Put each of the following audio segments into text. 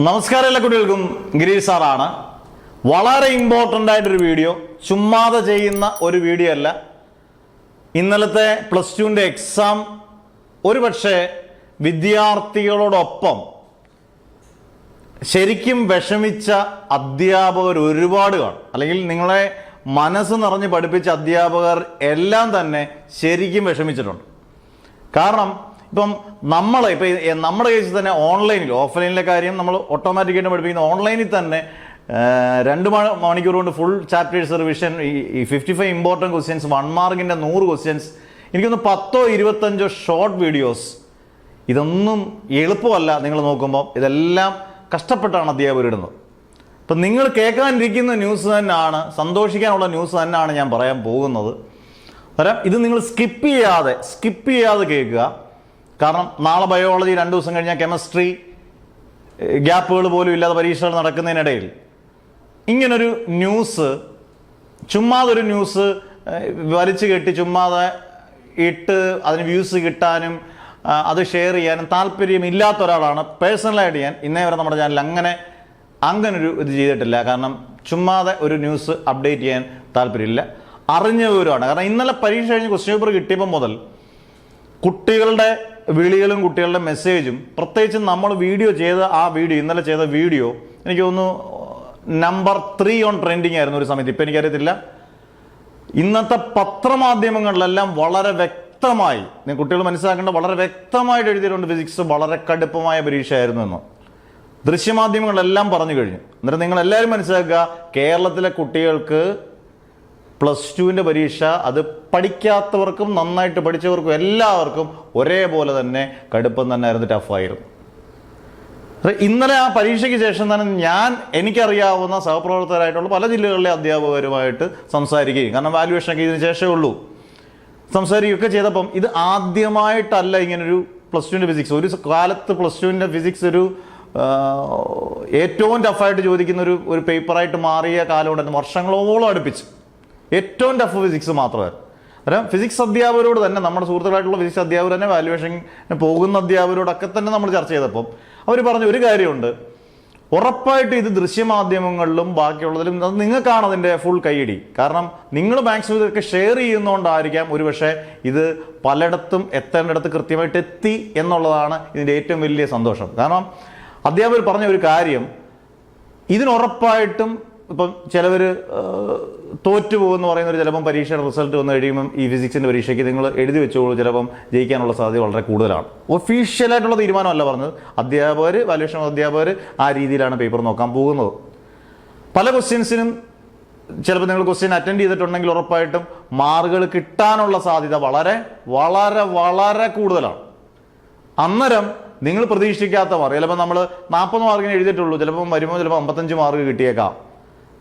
നമസ്കാരം എല്ലാ കുട്ടികൾക്കും. ഗിരീഷ് സാറാണ്. വളരെ ഇമ്പോർട്ടൻ്റ് ആയിട്ടൊരു വീഡിയോ, ചുമ്മാതെ ചെയ്യുന്ന ഒരു വീഡിയോ അല്ല. ഇന്നലത്തെ പ്ലസ് ടുവിൻ്റെ എക്സാം ഒരുപക്ഷെ വിദ്യാർത്ഥികളോടൊപ്പം ശരിക്കും വിഷമിച്ച അധ്യാപകർ ഒരുപാട് കാണും. അല്ലെങ്കിൽ നിങ്ങളെ മനസ്സ് നിറഞ്ഞ് പഠിപ്പിച്ച അധ്യാപകർ എല്ലാം തന്നെ ശരിക്കും വിഷമിച്ചിട്ടുണ്ട്. കാരണം ഇപ്പം നമ്മുടെ കേസിൽ തന്നെ ഓൺലൈനിൽ, ഓഫ്ലൈനിലെ കാര്യം നമ്മൾ ഓട്ടോമാറ്റിക്കായിട്ട് പഠിപ്പിക്കുന്ന ഓൺലൈനിൽ തന്നെ 2 മണിക്കൂർ കൊണ്ട് ഫുൾ ചാപ്റ്റേഴ്സ് റിവിഷൻ, ഈ 55 ഇമ്പോർട്ടൻറ്റ് ക്വസ്റ്റ്യൻസ്, 1 മാർക്കിൻ്റെ 100 ക്വസ്റ്റ്യൻസ്, എനിക്കൊന്ന് 10-25 ഷോർട്ട് വീഡിയോസ്. ഇതൊന്നും എളുപ്പമല്ല. നിങ്ങൾ നോക്കുമ്പോൾ ഇതെല്ലാം കഷ്ടപ്പെട്ടാണ് അധ്യാപകർ ഇടുന്നത്. അപ്പം നിങ്ങൾ കേൾക്കാനിരിക്കുന്ന ന്യൂസ് തന്നെയാണ്, സന്തോഷിക്കാനുള്ള ന്യൂസ് തന്നെയാണ് ഞാൻ പറയാൻ പോകുന്നത്. ഇത് നിങ്ങൾ സ്കിപ്പ് ചെയ്യാതെ കേൾക്കുക. കാരണം നാളെ ബയോളജി, 2 ദിവസം കഴിഞ്ഞാൽ കെമിസ്ട്രി, ഗ്യാപ്പുകൾ പോലും ഇല്ലാതെ പരീക്ഷകൾ നടക്കുന്നതിനിടയിൽ ഇങ്ങനൊരു ന്യൂസ്, ചുമ്മാതൊരു ന്യൂസ് വലിച്ചു കെട്ടി ചുമ്മാതെ ഇട്ട് അതിന് വ്യൂസ് കിട്ടാനും അത് ഷെയർ ചെയ്യാനും താല്പര്യമില്ലാത്ത ഒരാളാണ് പേഴ്സണലായിട്ട് ഞാൻ. ഇന്നേ വരെ നമ്മുടെ ചാനൽ അങ്ങനൊരു ഇത് ചെയ്തിട്ടില്ല. കാരണം ചുമ്മാതെ ഒരു ന്യൂസ് അപ്ഡേറ്റ് ചെയ്യാൻ താല്പര്യമില്ല. അറിഞ്ഞ വിവരമാണ്. കാരണം ഇന്നലെ പരീക്ഷ കഴിഞ്ഞ് ക്വസ്റ്റ്യൻ പേപ്പർ കിട്ടിയപ്പോൾ മുതൽ കുട്ടികളുടെ വിളികളും കുട്ടികളുടെ മെസ്സേജും, പ്രത്യേകിച്ച് നമ്മൾ ഇന്നലെ ചെയ്ത വീഡിയോ എനിക്ക് തോന്നുന്നു നമ്പർ 3 ഓൺ ട്രെൻഡിങ് ആയിരുന്നു ഒരു സമയത്ത്. ഇപ്പം എനിക്കറിയത്തില്ല. ഇന്നത്തെ പത്രമാധ്യമങ്ങളിലെല്ലാം വളരെ വ്യക്തമായി, കുട്ടികൾ മനസ്സിലാക്കേണ്ട, വളരെ വ്യക്തമായിട്ട് എഴുതിയിട്ടുണ്ട് ഫിസിക്സ് വളരെ കടുപ്പമായ പരീക്ഷയായിരുന്നു എന്ന്. ദൃശ്യമാധ്യമങ്ങളെല്ലാം പറഞ്ഞു കഴിഞ്ഞു. എന്നിട്ട് നിങ്ങൾ എല്ലാവരും മനസ്സിലാക്കുക, കേരളത്തിലെ കുട്ടികൾക്ക് പ്ലസ് ടുവിൻ്റെ പരീക്ഷ അത് പഠിക്കാത്തവർക്കും നന്നായിട്ട് പഠിച്ചവർക്കും എല്ലാവർക്കും ഒരേപോലെ തന്നെ കടുപ്പം തന്നെ ആയിരുന്നു, ടഫായിരുന്നു. ഇന്നലെ ആ പരീക്ഷയ്ക്ക് ശേഷം തന്നെ എനിക്കറിയാവുന്ന സഹപ്രവർത്തകരായിട്ടുള്ള പല ജില്ലകളിലെ അധ്യാപകരുമായിട്ട് സംസാരിക്കുകയും, കാരണം വാല്യുവേഷനൊക്കെ ഇതിന് ശേഷമേ ഉള്ളൂ, സംസാരിക്കുകയൊക്കെ ചെയ്തപ്പം ഇത് ആദ്യമായിട്ടല്ല ഇങ്ങനൊരു പ്ലസ് ടുവിൻ്റെ ഫിസിക്സ്. ഒരു കാലത്ത് പ്ലസ് ടുവിൻ്റെ ഫിസിക്സ് ഒരു ഏറ്റവും ടഫായിട്ട് ചോദിക്കുന്ന ഒരു പേപ്പറായിട്ട് മാറിയ കാലമുണ്ടായിരുന്നു. വർഷങ്ങളോളം അടുപ്പിച്ച് ഏറ്റവും ടഫ് ഫിസിക്സ് മാത്രമായിരുന്നു. അന്നേരം ഫിസിക്സ് അധ്യാപകരോട് തന്നെ, നമ്മുടെ സുഹൃത്തുക്കളായിട്ടുള്ള ഫിസിക്സ് അധ്യാപകർ തന്നെ, വാല്യുവേഷൻ പോകുന്ന അധ്യാപകരോടൊക്കെ തന്നെ നമ്മൾ ചർച്ച ചെയ്തപ്പം അവർ പറഞ്ഞ ഒരു കാര്യമുണ്ട്, ഉറപ്പായിട്ട് ഇത് ദൃശ്യമാധ്യമങ്ങളിലും ബാക്കിയുള്ളതിലും നിങ്ങൾക്കാണ് അതിൻ്റെ ഫുൾ കൈയടി. കാരണം നിങ്ങൾ മാക്സിമം ഇതൊക്കെ ഷെയർ ചെയ്യുന്നതുകൊണ്ടായിരിക്കാം ഒരുപക്ഷെ ഇത് പലയിടത്തും എത്തേണ്ടിടത്ത് കൃത്യമായിട്ട് എത്തി എന്നുള്ളതാണ് ഇതിൻ്റെ ഏറ്റവും വലിയ സന്തോഷം. കാരണം അധ്യാപകർ പറഞ്ഞ ഒരു കാര്യം, ഇതിനുറപ്പായിട്ടും ഇപ്പം ചിലവർ തോറ്റുപോകുമെന്ന് പറയുന്നവർ ചിലപ്പം പരീക്ഷയുടെ റിസൾട്ട് വന്നു കഴിയുമ്പം ഈ ഫിസിക്സിൻ്റെ പരീക്ഷയ്ക്ക് നിങ്ങൾ എഴുതി വെച്ചോളൂ, ചിലപ്പം ജയിക്കാനുള്ള സാധ്യത വളരെ കൂടുതലാണ്. ഒഫീഷ്യലായിട്ടുള്ള തീരുമാനമല്ല പറഞ്ഞത്. വാല്യുവേഷൻ അധ്യാപകർ ആ രീതിയിലാണ് പേപ്പർ നോക്കാൻ പോകുന്നത്. പല ക്വസ്റ്റ്യൻസിനും ചിലപ്പോൾ നിങ്ങൾ ക്വസ്റ്റ്യൻ അറ്റൻഡ് ചെയ്തിട്ടുണ്ടെങ്കിൽ ഉറപ്പായിട്ടും മാർക്കുകൾ കിട്ടാനുള്ള സാധ്യത വളരെ വളരെ വളരെ കൂടുതലാണ്. അന്നേരം നിങ്ങൾ പ്രതീക്ഷിക്കാത്ത മാർക്ക്, ചിലപ്പോൾ നമ്മൾ 40 മാർക്കിന് എഴുതിയിട്ടുള്ളൂ, ചിലപ്പോൾ 55 മാർക്ക് കിട്ടിയേക്കാം.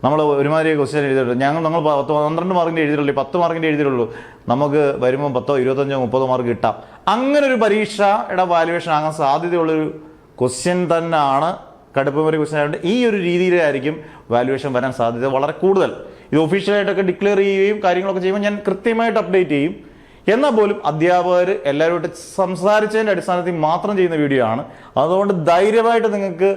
നമ്മൾ ഒരുമാതിരി ക്വസ്റ്റ്യൻ എഴുതിയിട്ടുള്ളൂ, നമ്മൾ 12 മാർക്കിൻ്റെ എഴുതിയിട്ടുള്ളൂ, 10 മാർക്കിൻ്റെ എഴുതിയിട്ടുള്ളൂ, നമുക്ക് വരുമ്പോൾ 10, 25, 30 മാർക്ക് കിട്ടാം. അങ്ങനെ ഒരു പരീക്ഷയുടെ വാല്യുവേഷൻ ആകാൻ സാധ്യതയുള്ളൊരു ക്വസ്റ്റ്യൻ തന്നെയാണ് കടുപ്പമേറിയ ക്വസ്റ്റ്യൻ ആയതുകൊണ്ട് ഈ ഒരു രീതിയിലായിരിക്കും വാല്യുവേഷൻ വരാൻ സാധ്യത വളരെ കൂടുതൽ. ഇത് ഒഫീഷ്യലായിട്ടൊക്കെ ഡിക്ലെയർ ചെയ്യുകയും കാര്യങ്ങളൊക്കെ ചെയ്യുമ്പോൾ ഞാൻ കൃത്യമായിട്ട് അപ്ഡേറ്റ് ചെയ്യും. എന്നാൽ പോലും അധ്യാപകർ എല്ലാവരുമായിട്ട് സംസാരിച്ചതിൻ്റെ അടിസ്ഥാനത്തിൽ മാത്രം ചെയ്യുന്ന വീഡിയോ ആണ്. അതുകൊണ്ട് ധൈര്യമായിട്ട് നിങ്ങൾക്ക്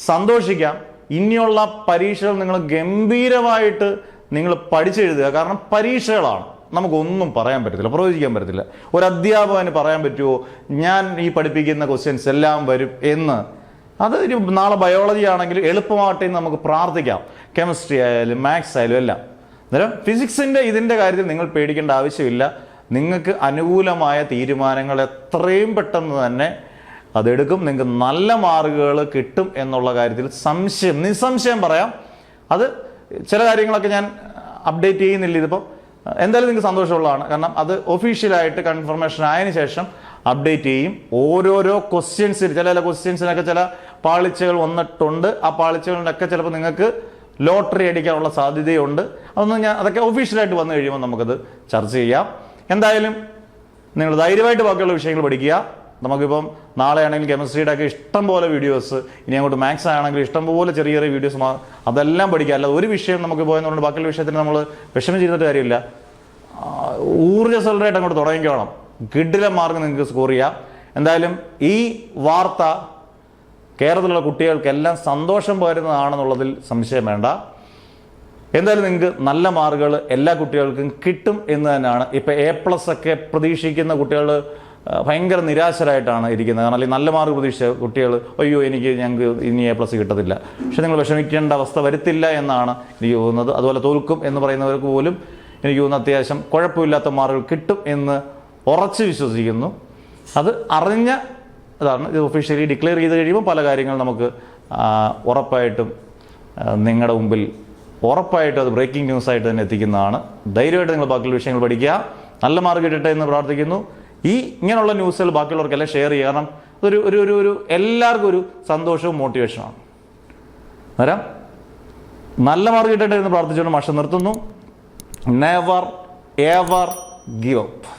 സന്തോഷിക്കാം. ഇനിയുള്ള പരീക്ഷകൾ നിങ്ങൾ ഗംഭീരമായിട്ട് നിങ്ങൾ പഠിച്ചെഴുതുക. കാരണം പരീക്ഷകളാണ്, നമുക്കൊന്നും പറയാൻ പറ്റത്തില്ല, പ്രവചിക്കാൻ പറ്റത്തില്ല. ഒരു അധ്യാപകന് പറയാൻ പറ്റുമോ ഞാൻ ഈ പഠിപ്പിക്കുന്ന ക്വസ്റ്റ്യൻസ് എല്ലാം വരും എന്ന്? അത് നാളെ ബയോളജി ആണെങ്കിലും എളുപ്പമാകട്ടെ എന്ന് നമുക്ക് പ്രാർത്ഥിക്കാം. കെമിസ്ട്രി ആയാലും മാത്സ് ആയാലും എല്ലാം. അന്നേരം ഫിസിക്സിൻ്റെ ഇതിൻ്റെ കാര്യത്തിൽ നിങ്ങൾ പേടിക്കേണ്ട ആവശ്യമില്ല. നിങ്ങൾക്ക് അനുകൂലമായ തീരുമാനങ്ങൾ എത്രയും പെട്ടെന്ന് തന്നെ അതെടുക്കും. നിങ്ങൾക്ക് നല്ല മാർക്കുകൾ കിട്ടും എന്നുള്ള കാര്യത്തിൽ നിസ്സംശയം പറയാം. അത് ചില കാര്യങ്ങളൊക്കെ ഞാൻ അപ്ഡേറ്റ് ചെയ്യുന്നില്ല. ഇതിപ്പോൾ എന്തായാലും നിങ്ങൾക്ക് സന്തോഷമുള്ളതാണ്. കാരണം അത് ഒഫീഷ്യലായിട്ട് കൺഫർമേഷൻ ആയതിനു ശേഷം അപ്ഡേറ്റ് ചെയ്യും. ഓരോരോ ചില ക്വസ്റ്റ്യൻസിനൊക്കെ ചില പാളിച്ചകൾ വന്നിട്ടുണ്ട്. ആ പാളിച്ചകളിലൊക്കെ ചിലപ്പോൾ നിങ്ങൾക്ക് ലോട്ടറി അടിക്കാനുള്ള സാധ്യതയുണ്ട്. അതൊക്കെ ഒഫീഷ്യലായിട്ട് വന്നു കഴിയുമ്പോൾ നമുക്കത് ചർച്ച ചെയ്യാം. എന്തായാലും നിങ്ങൾ ധൈര്യമായിട്ട് ബാക്കിയുള്ള വിഷയങ്ങൾ പഠിക്കുക. നമുക്കിപ്പം നാളെ ആണെങ്കിൽ കെമിസ്ട്രിയുടെ ഒക്കെ ഇഷ്ടം പോലെ വീഡിയോസ്, ഇനി അങ്ങോട്ട് മാത്സ് ആണെങ്കിൽ ഇഷ്ടം പോലെ ചെറിയ ചെറിയ വീഡിയോസ്, അതെല്ലാം പഠിക്കുക. അല്ല ഒരു വിഷയം നമുക്ക് പോയെന്നുകൊണ്ട് ബാക്കിയുള്ള വിഷയത്തിന് നമ്മൾ വിഷമം ചെയ്തിട്ട് കാര്യമില്ല. ഊർജ്ജസ്വലരായിട്ട് അങ്ങോട്ട് തുടങ്ങിക്കോണം. കിഡിലെ മാർക്ക് നിങ്ങൾക്ക് സ്കോർ ചെയ്യാം. എന്തായാലും ഈ വാർത്ത കേരളത്തിലുള്ള കുട്ടികൾക്കെല്ലാം സന്തോഷം പകരുന്നതാണെന്നുള്ളതിൽ സംശയം വേണ്ട. എന്തായാലും നിങ്ങൾക്ക് നല്ല മാർക്കുകൾ എല്ലാ കുട്ടികൾക്കും കിട്ടും എന്ന് തന്നെയാണ്. ഇപ്പം A+ ഒക്കെ പ്രതീക്ഷിക്കുന്ന കുട്ടികൾ ഭയങ്കര നിരാശരായിട്ടാണ് ഇരിക്കുന്നത്. കാരണം അല്ലെങ്കിൽ നല്ല മാർക്ക് പ്രതീക്ഷിച്ച കുട്ടികൾ അയ്യോ ഞങ്ങൾക്ക് ഇനി A+ കിട്ടത്തില്ല. പക്ഷെ നിങ്ങൾ വിഷമിക്കേണ്ട അവസ്ഥ വരുത്തില്ല എന്നാണ് എനിക്ക് തോന്നുന്നത്. അതുപോലെ തോൽക്കും എന്ന് പറയുന്നവർക്ക് പോലും എനിക്ക് തോന്നുന്നു അത്യാവശ്യം കുഴപ്പമില്ലാത്ത മാർക്കുകൾ കിട്ടും എന്ന് ഉറച്ച് വിശ്വസിക്കുന്നു. അത് അറിഞ്ഞ അതാണ് ഇത് ഒഫീഷ്യലി ഡിക്ലെയർ ചെയ്ത് കഴിയുമ്പോൾ പല കാര്യങ്ങൾ നമുക്ക് ഉറപ്പായിട്ടും നിങ്ങളുടെ മുമ്പിൽ ഉറപ്പായിട്ടും അത് ബ്രേക്കിംഗ് ന്യൂസായിട്ട് തന്നെ എത്തിക്കുന്നതാണ്. ധൈര്യമായിട്ട് നിങ്ങൾ ബാക്കിയുള്ള വിഷയങ്ങൾ പഠിക്കുക. നല്ല മാർക്ക് കിട്ടട്ടെ എന്ന് പ്രാർത്ഥിക്കുന്നു. ഇങ്ങനെയുള്ള ന്യൂസുകൾ ബാക്കിയുള്ളവർക്കെല്ലാം ഷെയർ ചെയ്യുക. കാരണം ഒരു എല്ലാവർക്കും ഒരു സന്തോഷവും മോട്ടിവേഷനുമാണ്. അന്നേരം നല്ല മാർക്ക് കിട്ടട്ടെ എന്ന് പ്രാർത്ഥിച്ചുകൊണ്ട് മാഷ് നിർത്തുന്നു. Never ever give up.